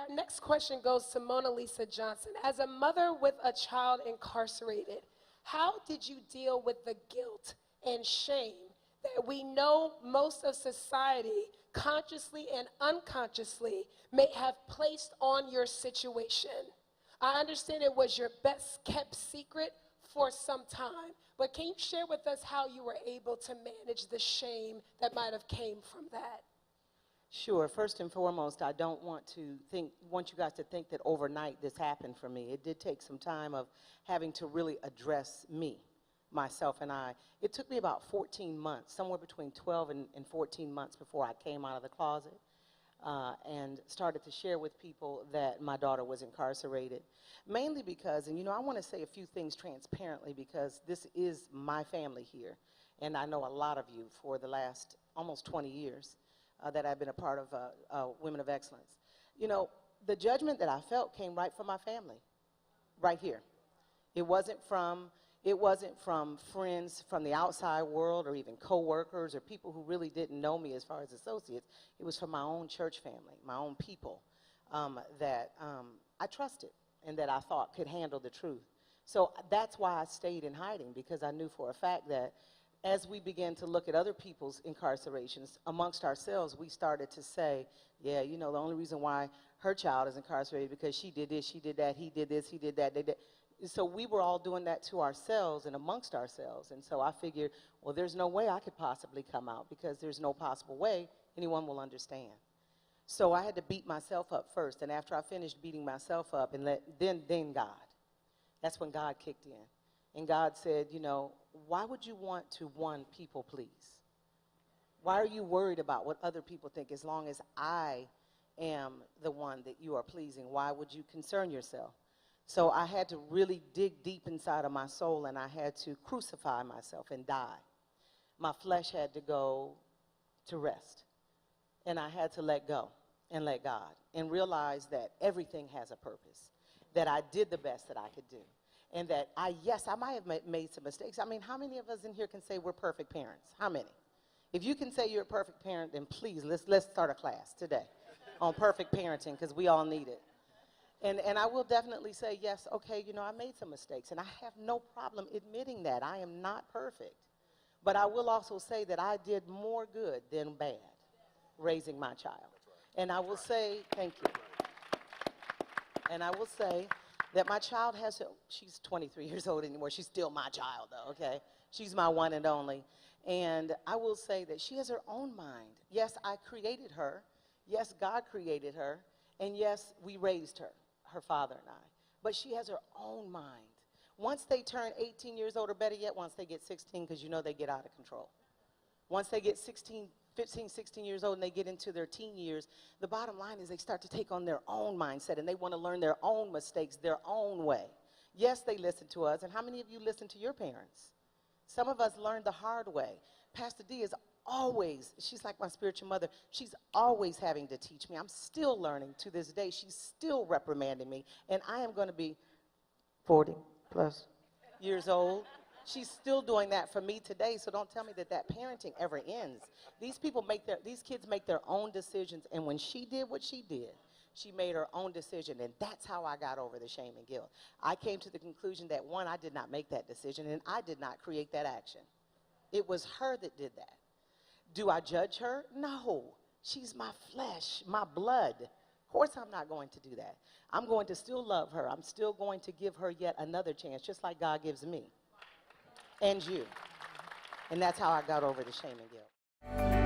Our next question goes to Monalisa Johnson. As a mother with a child incarcerated, how did you deal with the guilt and shame that we know most of society, consciously and unconsciously, may have placed on your situation? I understand it was your best kept secret for some time, but can you share with us how you were able to manage the shame that might have came from that? Sure. First and foremost, I don't want you guys to think that overnight this happened for me. It did take some time of having to really address me, myself and I. It took me about 14 months, somewhere between 12 and 14 months before I came out of the closet and started to share with people that my daughter was incarcerated. Mainly because, and I want to say a few things transparently because this is my family here, and I know a lot of you for the last almost 20 years. That I've been a part of Women of Excellence. The judgment that I felt came right from my family, right here. It wasn't from friends from the outside world or even co-workers or people who really didn't know me as far as associates. It was from my own church family, my own people that I trusted and that I thought could handle the truth. So that's why I stayed in hiding, because I knew for a fact that as we began to look at other people's incarcerations amongst ourselves, we started to say, yeah, the only reason why her child is incarcerated because she did this, she did that, he did this, he did that, they did. So we were all doing that to ourselves and amongst ourselves. And so I figured, well, there's no way I could possibly come out because there's no possible way anyone will understand. So I had to beat myself up first. And after I finished beating myself up, and then God, that's when God kicked in. And God said, why would you want to, one, people please? Why are you worried about what other people think as long as I am the one that you are pleasing? Why would you concern yourself? So I had to really dig deep inside of my soul, and I had to crucify myself and die. My flesh had to go to rest, and I had to let go and let God and realize that everything has a purpose, that I did the best that I could do. And that I might have made some mistakes. I mean, how many of us in here can say we're perfect parents? How many? If you can say you're a perfect parent, then please, let's start a class today on perfect parenting, because we all need it. And I will definitely say, yes, okay, I made some mistakes, and I have no problem admitting that. I am not perfect. But I will also say that I did more good than bad raising my child. And I will say, thank you. And I will say, that my child she's 23 years old anymore. She's still my child, though, okay? She's my one and only. And I will say that she has her own mind. Yes, I created her. Yes, God created her. And yes, we raised her, her father and I. But she has her own mind. Once they turn 18 years old, or better yet, once they get 16, because they get out of control. Once they get 15, 16 years old and they get into their teen years, the bottom line is they start to take on their own mindset and they want to learn their own mistakes, their own way. Yes, they listen to us. And how many of you listen to your parents? Some of us learned the hard way. Pastor D is always, she's like my spiritual mother. She's always having to teach me. I'm still learning to this day. She's still reprimanding me. And I am going to be 40 plus years old. She's still doing that for me today, so don't tell me that parenting ever ends. These kids make their own decisions, and when she did what she did, she made her own decision, and that's how I got over the shame and guilt. I came to the conclusion that, one, I did not make that decision, and I did not create that action. It was her that did that. Do I judge her? No. She's my flesh, my blood. Of course I'm not going to do that. I'm going to still love her. I'm still going to give her yet another chance, just like God gives me. And you. And that's how I got over the shame and guilt.